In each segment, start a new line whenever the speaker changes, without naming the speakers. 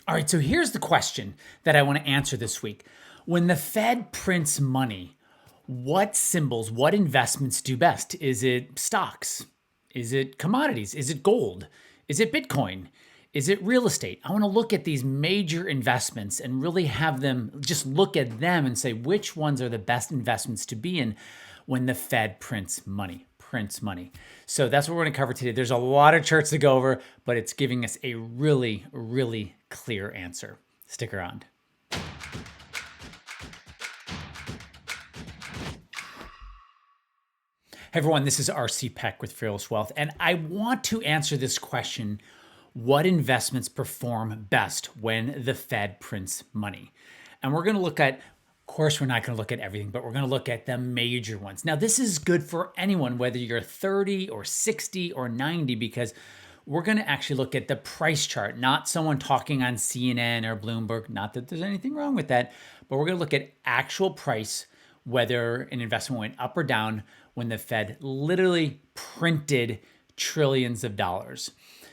All right, so here's the question that I want to answer this week. When the Fed prints money, what symbols, what investments do best? Is it stocks? Is it commodities? Is it gold? Is it Bitcoin? Is it real estate? I want to look at these major investments and really have them just look at them and say which ones are the best investments to be in when the Fed prints money. So that's what we're going to cover today. There's a lot of charts to go over, but it's giving us a really, really clear answer. Stick around. Hey everyone, this is RC Peck with Fearless Wealth, and I want to answer this question: what investments perform best when the Fed prints money? And we're going to look at, of course, we're not going to look at everything, but we're going to look at the major ones. Now, this is good for anyone, whether you're 30 or 60 or 90, because we're going to actually look at the price chart, not someone talking on CNN or Bloomberg. Not that there's anything wrong with that, but we're going to look at actual price, whether an investment went up or down when the Fed literally printed trillions of dollars.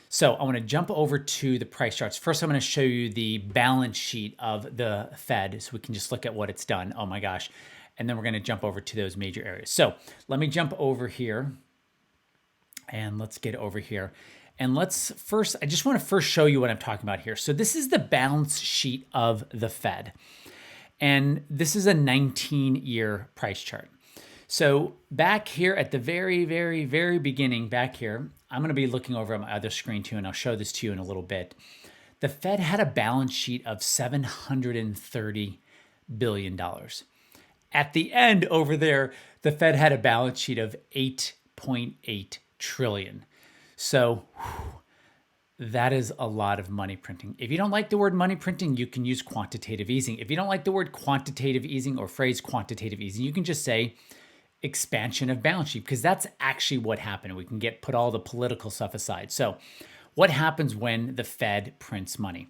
So I want to jump over to the price charts. First, I'm going to show you the balance sheet of the Fed so we can just look at what it's done. Oh my gosh. And then we're going to jump over to those major areas. So let me jump over here and let's get over here. And I just want to first show you what I'm talking about here. So this is the balance sheet of the Fed. And this is a 19-year price chart. So back here at the very, very, very beginning back here, I'm going to be looking over at my other screen too, and I'll show this to you in a little bit. The Fed had a balance sheet of $730 billion. At the end over there, the Fed had a balance sheet of $8.8 trillion. So that is a lot of money printing. If you don't like the word money printing, you can use quantitative easing. If you don't like the word quantitative easing or phrase quantitative easing, you can just say expansion of balance sheet, because that's actually what happened. We can put all the political stuff aside. So what happens when the Fed prints money?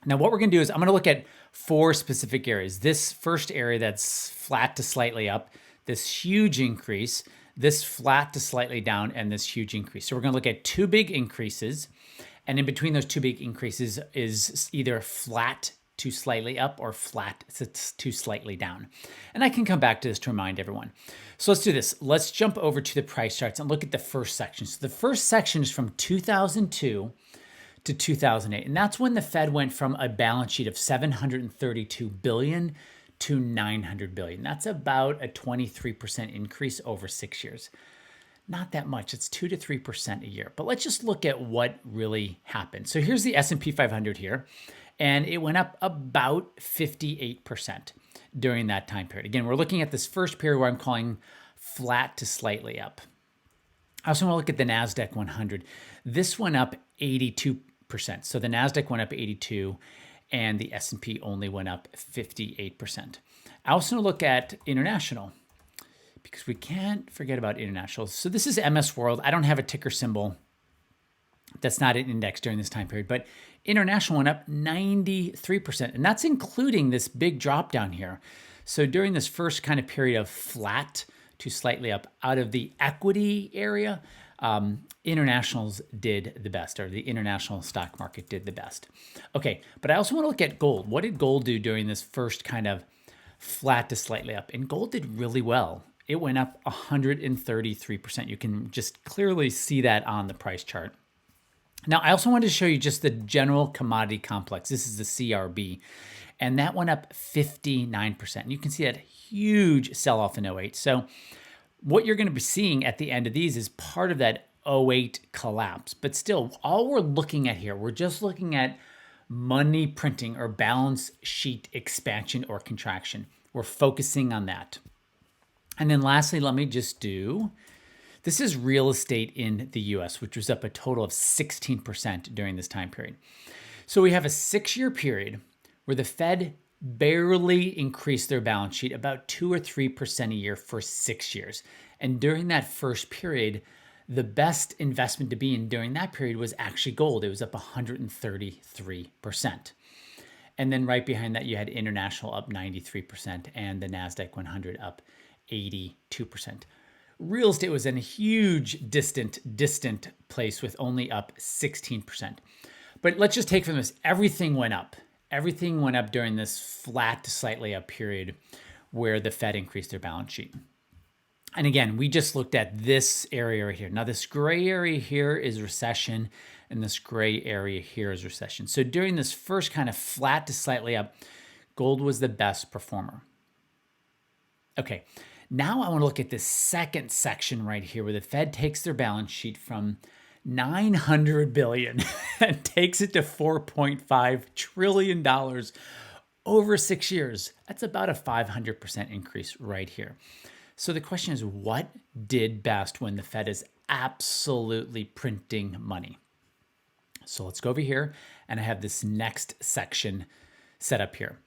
Now, what we're going to do is I'm going to look at 4 specific areas. This first area that's flat to slightly up, this huge increase, this flat to slightly down, and this huge increase. So we're going to look at 2 big increases. And in between those 2 big increases is either flat to slightly up or flat to slightly down. And I can come back to this to remind everyone. So let's do this. Let's jump over to the price charts and look at the first section. So the first section is from 2002 to 2008. And that's when the Fed went from a balance sheet of $732 billion to $900 billion. That's about a 23% increase over 6 years. Not that much. It's 2 to 3% a year. But let's just look at what really happened. So here's the S&P 500 here, and it went up about 58% during that time period. Again, we're looking at this first period where I'm calling flat to slightly up. I also want to look at the Nasdaq 100. This went up 82%. So the Nasdaq went up 82, and the S&P only went up 58%. I also want to look at international, because we can't forget about international. So this is MS World. I don't have a ticker symbol. That's not an index during this time period, but international went up 93%, and that's including this big drop down here. So during this first kind of period of flat to slightly up out of the equity area, internationals did the best, or the international stock market did the best. Okay, but I also want to look at gold. What did gold do during this first kind of flat to slightly up? And gold did really well. It went up 133%. You can just clearly see that on the price chart. Now, I also wanted to show you just the general commodity complex. This is the CRB, and that went up 59%. You can see that huge sell-off in '08. So what you're going to be seeing at the end of these is part of that '08 collapse. But still, all we're looking at here, we're just looking at money printing or balance sheet expansion or contraction. We're focusing on that. And then lastly, let me just do, this is real estate in the US, which was up a total of 16% during this time period. So we have a 6-year period where the Fed barely increased their balance sheet about 2 or 3% a year for 6 years. And during that first period, the best investment to be in during that period was actually gold. It was up 133%. And then right behind that, you had international up 93% and the Nasdaq 100 up 82%. Real estate was in a huge distant place with only up 16%. But let's just take from this, everything went up. Everything went up during this flat to slightly up period where the Fed increased their balance sheet. And again, we just looked at this area right here. Now this gray area here is recession, and this gray area here is recession. So during this first kind of flat to slightly up, gold was the best performer. Okay, now I want to look at this second section right here where the Fed takes their balance sheet from 900 billion and takes it to 4.5 trillion dollars over 6 years. That's about a 500% increase right here. So the question is, what did best when the Fed is absolutely printing money? So let's go over here, and I have this next section set up here.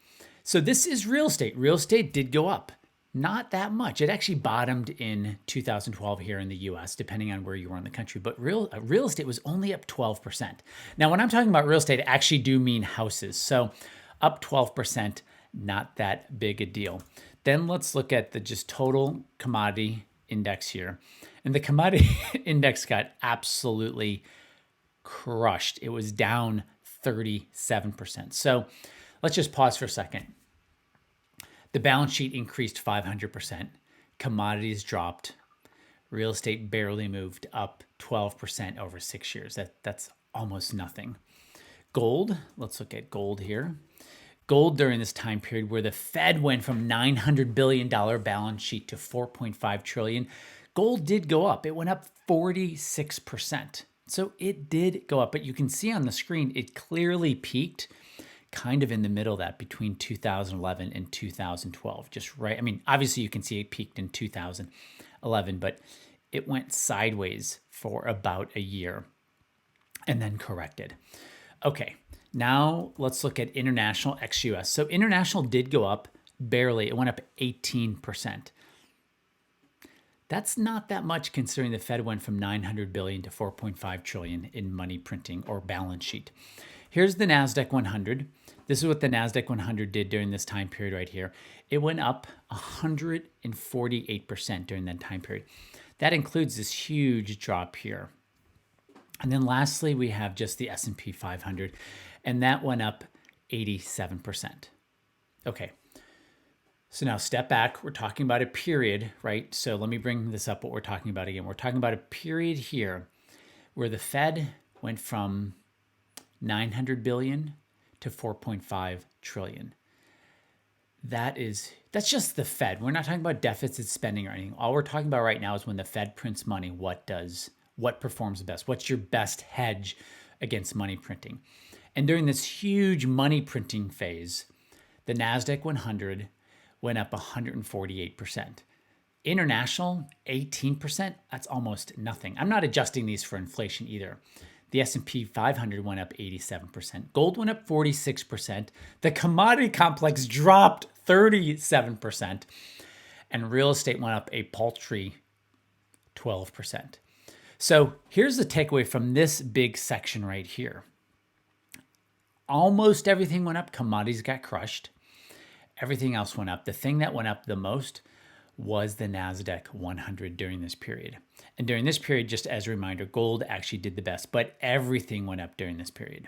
So this is real estate. Real estate did go up. Not that much. It actually bottomed in 2012 here in the US, depending on where you were in the country. But real estate was only up 12%. Now, when I'm talking about real estate, I actually do mean houses. So up 12%, not that big a deal. Then let's look at the just total commodity index here. And the commodity index got absolutely crushed. It was down 37%. So let's just pause for a second. The balance sheet increased 500%. Commodities dropped. Real estate barely moved, up 12% over 6 years. That's almost nothing. Gold, let's look at gold here. Gold during this time period where the Fed went from $900 billion balance sheet to $4.5 trillion, gold did go up. It went up 46%. So it did go up, but you can see on the screen, it clearly peaked kind of in the middle of that between 2011 and 2012, just right. I mean, obviously you can see it peaked in 2011, but it went sideways for about a year and then corrected. Okay, now let's look at international ex-US. So international did go up barely. It went up 18%. That's not that much considering the Fed went from 900 billion to 4.5 trillion in money printing or balance sheet. Here's the Nasdaq 100. This is what the Nasdaq 100 did during this time period right here. It went up 148% during that time period. That includes this huge drop here. And then lastly, we have just the S&P 500, and that went up 87%. Okay. So now step back. We're talking about a period, right? So let me bring this up, what we're talking about again. We're talking about a period here where the Fed went from 900 billion to 4.5 trillion. That's just the Fed. We're not talking about deficit spending or anything. All we're talking about right now is when the Fed prints money, what performs the best? What's your best hedge against money printing? And during this huge money printing phase, the Nasdaq 100 went up 148%. International, 18%. That's almost nothing. I'm not adjusting these for inflation either. The S&P 500 went up 87%. Gold went up 46%. The commodity complex dropped 37%. And real estate went up a paltry 12%. So here's the takeaway from this big section right here. Almost everything went up. Commodities got crushed. Everything else went up. The thing that went up the most was the Nasdaq 100 during this period. And during this period, just as a reminder, gold actually did the best, but everything went up during this period.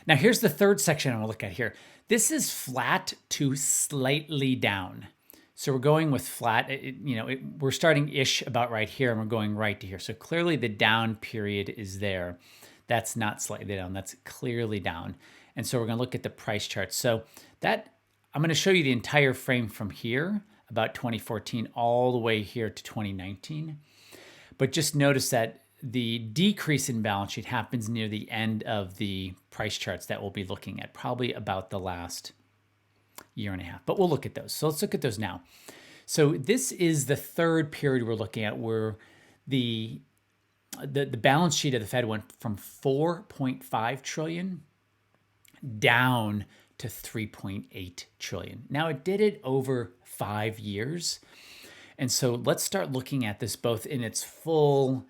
Now, here's the third section I want to look at here. This is flat to slightly down. So we're going with flat, we're starting ish about right here, and we're going right to here. So clearly the down period is there. That's not slightly down, that's clearly down. And so we're going to look at the price chart. So that, I'm going to show you the entire frame from here, about 2014, all the way here to 2019. But just notice that the decrease in balance sheet happens near the end of the price charts that we'll be looking at, probably about the last year and a half. But we'll look at those. So let's look at those now. So this is the third period we're looking at where the balance sheet of the Fed went from 4.5 trillion down to 3.8 trillion. Now it did it over 5 years. And so let's start looking at this both in its full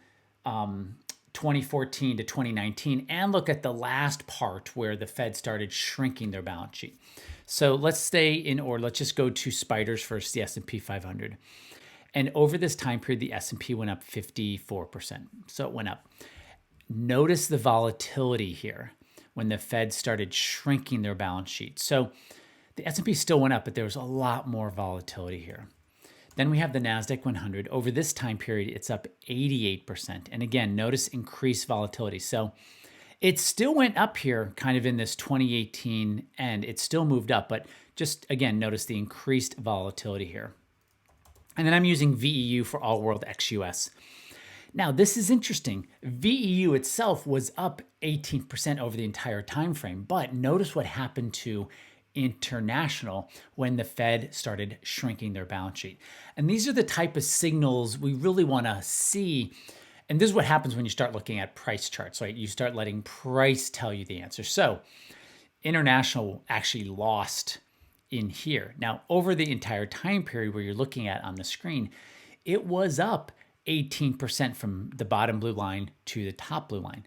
2014 to 2019 and look at the last part where the Fed started shrinking their balance sheet. So let's stay in order. Let's just go to spiders first, the S&P 500. And over this time period, the S&P went up 54%. So it went up. Notice the volatility here. when the Fed started shrinking their balance sheet. So the S&P still went up, but there was a lot more volatility here. Then we have the Nasdaq 100. Over this time period, it's up 88%. And again, notice increased volatility. So it still went up here kind of in this 2018 end. It still moved up, but just again, notice the increased volatility here. And then I'm using VEU for all world ex-US. Now, this is interesting. VEU itself was up 18% over the entire time frame, but notice what happened to international when the Fed started shrinking their balance sheet. And these are the type of signals we really want to see. And this is what happens when you start looking at price charts, right? You start letting price tell you the answer. So international actually lost in here. Now, over the entire time period where you're looking at on the screen, it was up 18% from the bottom blue line to the top blue line.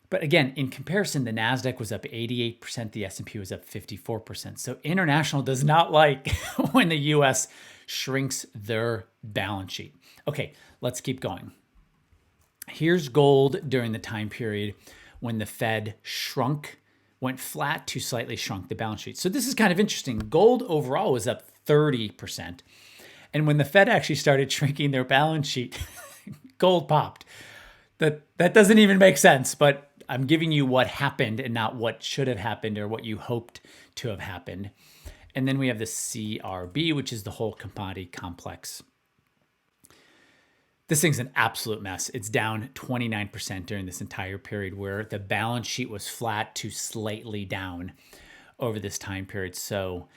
But again, in comparison, the Nasdaq was up 88%, the S&P was up 54%. So international does not like when the US shrinks their balance sheet. Okay, let's keep going. Here's gold during the time period when the Fed went flat to slightly shrunk the balance sheet. So this is kind of interesting. Gold overall was up 30%. And when the Fed actually started shrinking their balance sheet, gold popped. That doesn't even make sense, but I'm giving you what happened and not what should have happened or what you hoped to have happened. And then we have the CRB, which is the whole commodity complex. This thing's an absolute mess. It's down 29% during this entire period where the balance sheet was flat to slightly down over this time period. So,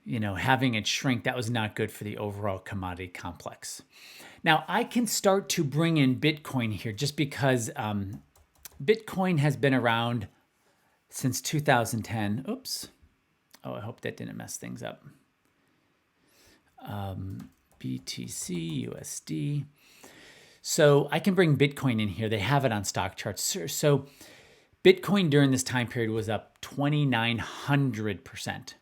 having it shrink, that was not good for the overall commodity complex. Now, I can start to bring in Bitcoin here just because Bitcoin has been around since 2010. Oops. Oh, I hope that didn't mess things up. BTC, USD. So I can bring Bitcoin in here. They have it on stock charts. So Bitcoin during this time period was up 2,900%.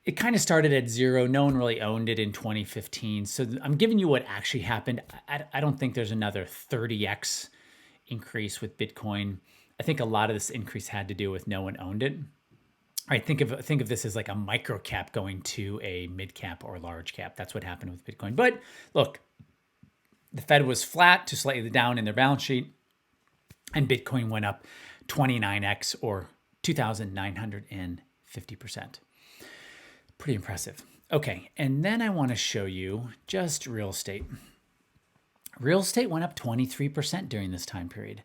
It kind of started at zero. No one really owned it in 2015. So I'm giving you what actually happened. I don't think there's another 30x increase with Bitcoin. I think a lot of this increase had to do with no one owned it. All right, think of this as like a micro cap going to a mid cap or large cap. That's what happened with Bitcoin. But look, the Fed was flat to slightly down in their balance sheet, and Bitcoin went up 29x or 2,950%. Pretty impressive. Okay, and then I want to show you just real estate. Real estate went up 23% during this time period.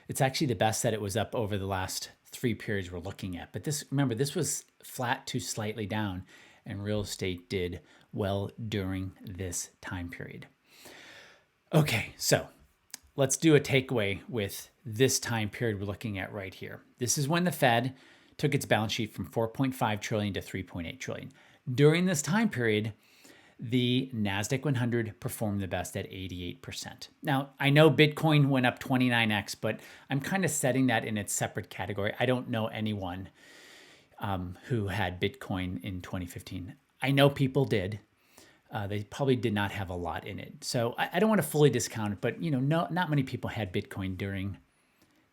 It's actually the best that it was up over the last 3 periods we're looking at. But remember, this was flat to slightly down, and real estate did well during this time period. Okay, so let's do a takeaway with this time period we're looking at right here. This is when the Fed took its balance sheet from 4.5 trillion to 3.8 trillion. During this time period, the Nasdaq 100 performed the best at 88%. Now, I know Bitcoin went up 29x, but I'm kind of setting that in its separate category. I don't know anyone who had Bitcoin in 2015. I know people did. They probably did not have a lot in it. So I don't want to fully discount it, but not many people had Bitcoin during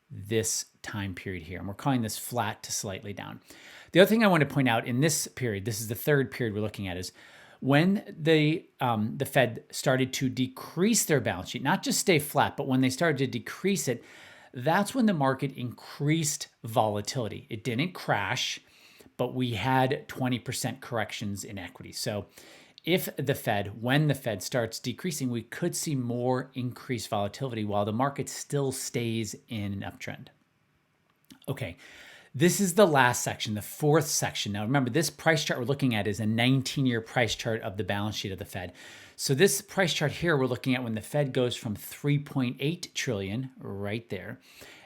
this time period here. And we're calling this flat to slightly down. The other thing I want to point out in this period, this is the third period we're looking at, is when the Fed started to decrease their balance sheet, not just stay flat, but when they started to decrease it, that's when the market increased volatility. It didn't crash, but we had 20% corrections in equity. So when the Fed starts decreasing, we could see more increased volatility while the market still stays in an uptrend. Okay, this is the last section, the fourth section. Now remember, this price chart we're looking at is a 19-year price chart of the balance sheet of the Fed. So this price chart here, we're looking at when the Fed goes from 3.8 trillion right there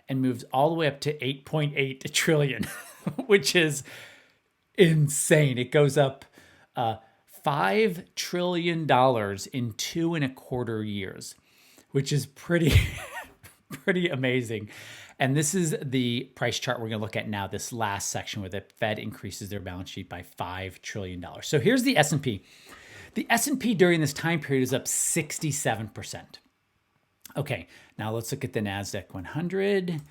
and moves all the way up to 8.8 trillion, which is insane. It goes up $5 trillion in 2.25 years, which is pretty amazing. And this is the price chart we're going to look at now, this last section where the Fed increases their balance sheet by $5 trillion. So here's the S&P. The S&P during this time period is up 67%. Okay, now let's look at the Nasdaq 100.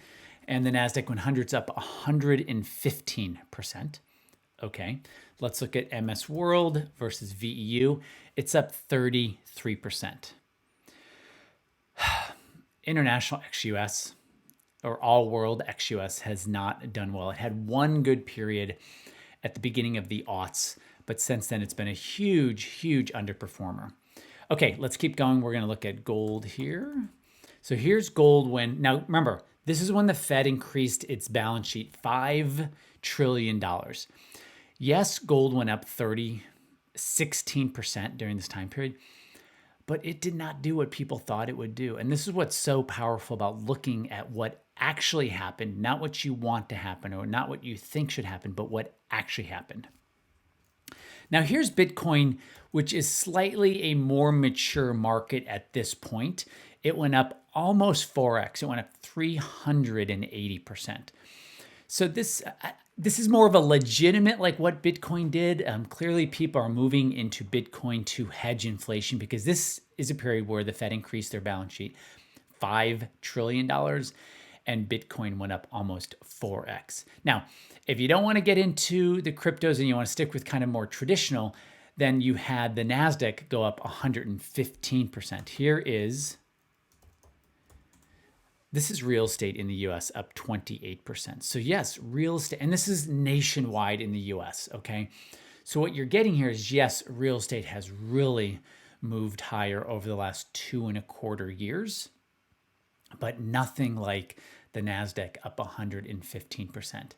and the Nasdaq 100's up 115%. Okay, let's look at MS World versus VEU. It's up 33%. International ex-US, or all world ex-US, has not done well. It had one good period at the beginning of the aughts, but since then it's been a huge, huge underperformer. Okay, let's keep going. We're going to look at gold here. So here's gold when, now remember, this is when the Fed increased its balance sheet $5 trillion. Yes, gold went up 16% during this time period, but it did not do what people thought it would do. And this is what's so powerful about looking at what actually happened, not what you want to happen or not what you think should happen, but what actually happened. Now here's Bitcoin, which is slightly a more mature market at this point. It went up almost 4x. It went up 380%. So this is more of a legitimate, like what Bitcoin did. Clearly people are moving into Bitcoin to hedge inflation because this is a period where the Fed increased their balance sheet $5 trillion and Bitcoin went up almost 4x. Now, if you don't want to get into the cryptos and you want to stick with kind of more traditional, then you had the Nasdaq go up 115%. This is real estate in the US up 28%. So yes, real estate, and this is nationwide in the US, okay? So what you're getting here is, yes, real estate has really moved higher over the last 2.25 years, but nothing like the Nasdaq up 115%.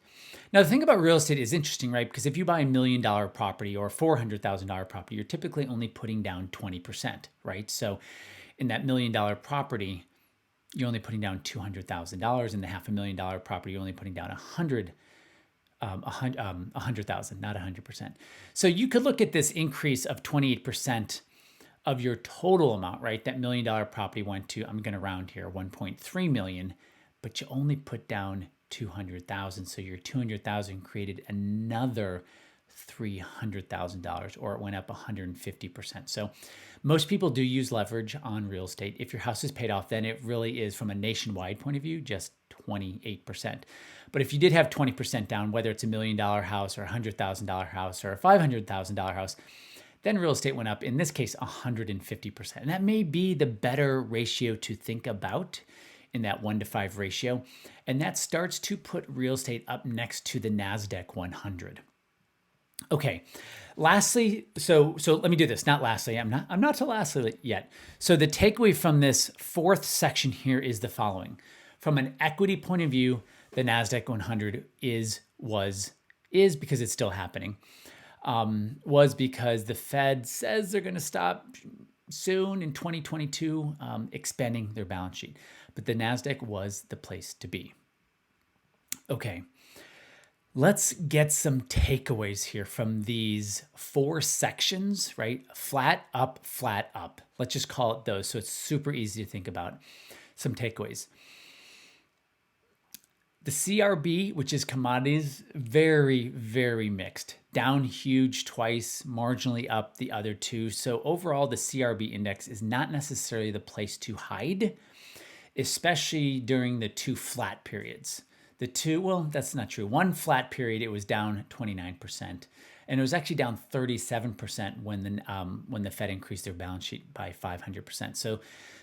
Now, the thing about real estate is interesting, right? Because if you buy $1 million property or $400,000 property, you're typically only putting down 20%, right? So in that $1 million property, you're only putting down $200,000. In the $500,000 property, you're only putting down 100,000, not 100%. So you could look at this increase of 28% of your total amount, right? That $1 million property went to, I'm going to round here, 1.3 million, but you only put down 200,000. So your 200,000 created another $300,000, or it went up 150%. So most people do use leverage on real estate. If your house is paid off, then it really is, from a nationwide point of view, just 28%. But if you did have 20% down, whether it's $1 million house or a $100,000 house or a $500,000 house, then real estate went up, in this case, 150%. And that may be the better ratio to think about in that 1-to-5 ratio. And that starts to put real estate up next to the Nasdaq 100. Okay, lastly, so let me do this. Not lastly, I'm not to lastly yet. So the takeaway from this fourth section here is the following. From an equity point of view, the Nasdaq 100 is because it's still happening, was because the Fed says they're going to stop soon in 2022 expanding their balance sheet. But the Nasdaq was the place to be. Okay. Let's get some takeaways here from these 4 sections, right? Flat up, flat up. Let's just call it those so it's super easy to think about. Some takeaways. The CRB, which is commodities, very, very mixed. Down huge twice, marginally up the other two. So overall, the CRB index is not necessarily the place to hide, especially during the 2 flat periods. Well, that's not true. 1 flat period, it was down 29%. And it was actually down 37% when the Fed increased their balance sheet by 500%. So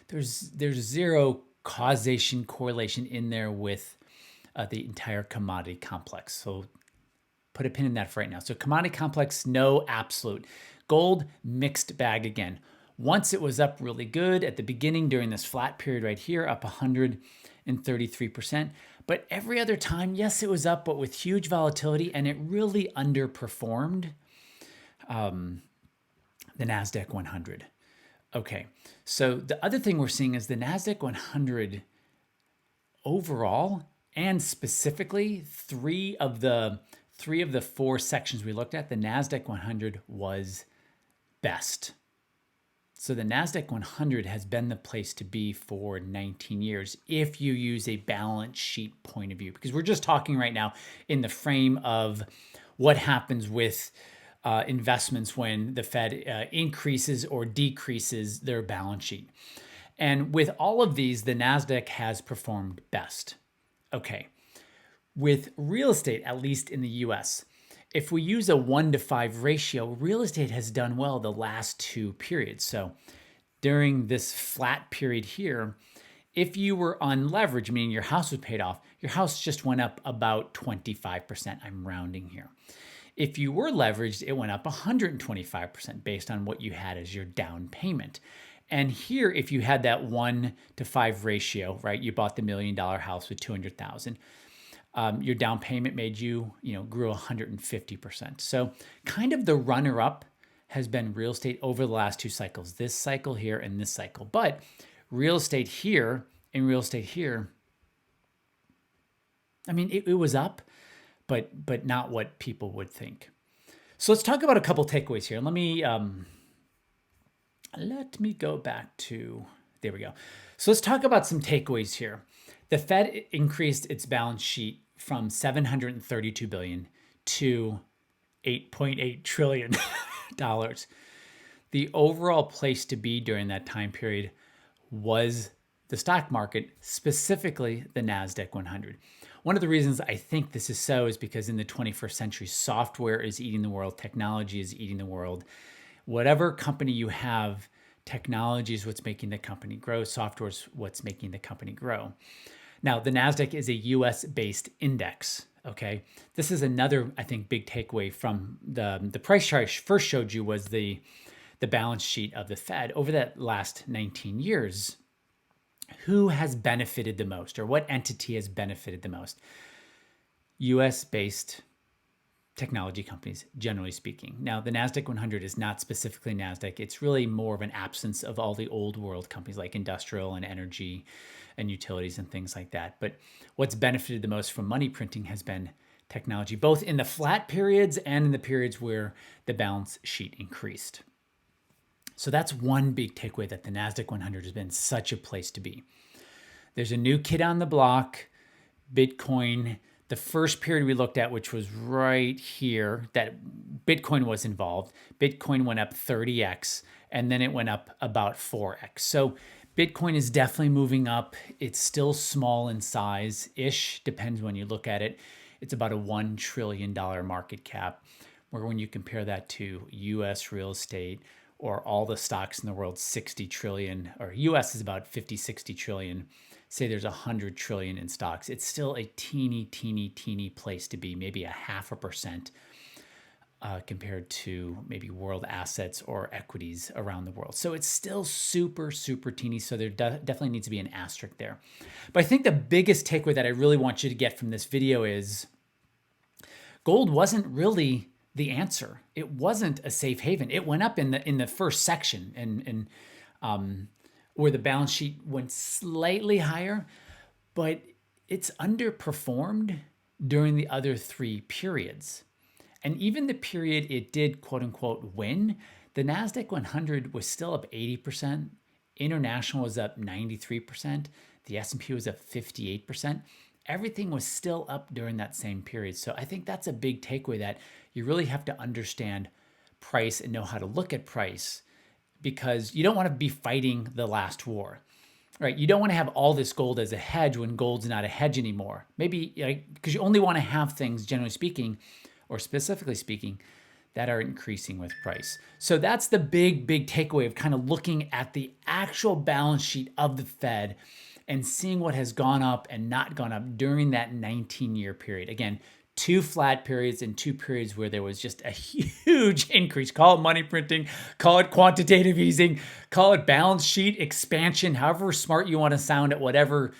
there's zero correlation in there with the entire commodity complex. So put a pin in that for right now. So commodity complex, no absolute. Gold, mixed bag again. Once it was up really good at the beginning during this flat period right here, up 133%. But every other time, yes, it was up, but with huge volatility, and it really underperformed the Nasdaq 100. Okay, so the other thing we're seeing is the Nasdaq 100 overall, and specifically three of the 4 sections we looked at, the Nasdaq 100 was best. So the Nasdaq 100 has been the place to be for 19 years if you use a balance sheet point of view, because we're just talking right now in the frame of what happens with investments when the Fed increases or decreases their balance sheet. And with all of these, the Nasdaq has performed best. Okay, With real estate, at least in the US, if we use a 1-to-5 ratio, real estate has done well the last two periods. So during this flat period here, if you were unleveraged, meaning your house was paid off, your house just went up about 25%. I'm rounding here. If you were leveraged, it went up 125% based on what you had as your down payment. And here, if you had that 1-to-5 ratio, right, you bought the $1 million house with 200,000. Your down payment made you, grew 150%. So kind of the runner-up has been real estate over the last two cycles, this cycle here and this cycle. But real estate here and real estate here, I mean, it was up, but not what people would think. So let's talk about a couple takeaways here. Let me go back to, there we go. So let's talk about some takeaways here. The Fed increased its balance sheet from $732 billion to $8.8 trillion. The overall place to be during that time period was the stock market, specifically the Nasdaq 100. One of the reasons I think this is so is because in the 21st century, software is eating the world, technology is eating the world. Whatever company you have, technology is what's making the company grow, software is what's making the company grow. Now, the Nasdaq is a US-based index, okay? This is another, I think, big takeaway from the price chart I first showed you was the balance sheet of the Fed. Over that last 19 years, who has benefited the most, or what entity has benefited the most? US-based technology companies, generally speaking. Now, the Nasdaq 100 is not specifically Nasdaq. It's really more of an absence of all the old world companies like industrial and energy and utilities and things like that. But what's benefited the most from money printing has been technology, both in the flat periods and in the periods where the balance sheet increased. So that's one big takeaway, that the Nasdaq 100 has been such a place to be. There's a new kid on the block, Bitcoin. The first period we looked at, which was right here, that Bitcoin was involved, Bitcoin went up 30x, and then it went up about 4x. So Bitcoin is definitely moving up. It's still small in size-ish, depends when you look at it. It's about a $1 trillion market cap, where when you compare that to US real estate or all the stocks in the world, 60 trillion, or US is about 50, 60 trillion. Say there's 100 trillion in stocks. It's still a teeny place to be, maybe 0.5% compared to maybe world assets or equities around the world. So it's still super teeny. So there definitely needs to be an asterisk there. But I think the biggest takeaway that I really want you to get from this video is gold wasn't really the answer. It wasn't a safe haven. It went up in the first section and where the balance sheet went slightly higher, but it's underperformed during the other three periods. And even the period it did, quote unquote, win, the Nasdaq 100 was still up 80%. International was up 93%. The S&P was up 58%. Everything was still up during that same period. So I think that's a big takeaway, that you really have to understand price and know how to look at price, because you don't want to be fighting the last war, right? You don't want to have all this gold as a hedge when gold's not a hedge anymore. Maybe because you only want to have things, generally speaking, or specifically speaking, that are increasing with price. So that's the big takeaway of kind of looking at the actual balance sheet of the Fed and seeing what has gone up and not gone up during that 19-year period. Again, two flat periods and two periods where there was just a huge increase. Call it money printing, call it quantitative easing, call it balance sheet expansion, however smart you want to sound at whatever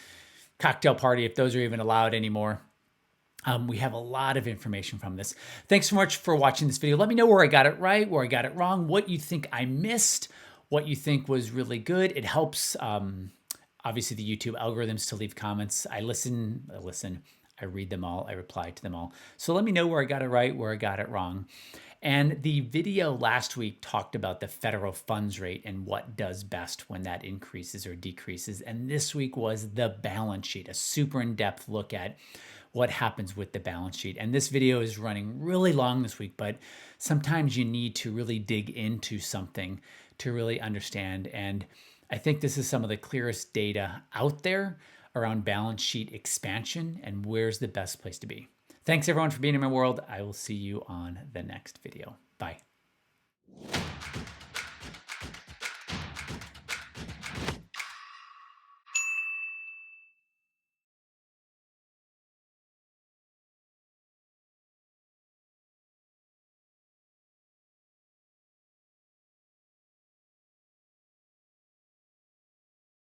cocktail party, if those are even allowed anymore. We have a lot of information from this. Thanks so much for watching this video. Let me know where I got it right, where I got it wrong, what you think I missed, what you think was really good. It helps, obviously, the YouTube algorithms to leave comments. I listen, I read them all, I reply to them all. So let me know where I got it right, where I got it wrong. And the video last week talked about the federal funds rate and what does best when that increases or decreases. And this week was the balance sheet, a super in-depth look at what happens with the balance sheet. And this video is running really long this week, but sometimes you need to really dig into something to really understand. And I think this is some of the clearest data out there around balance sheet expansion and where's the best place to be. Thanks everyone for being in my world. I will see you on the next video. Bye.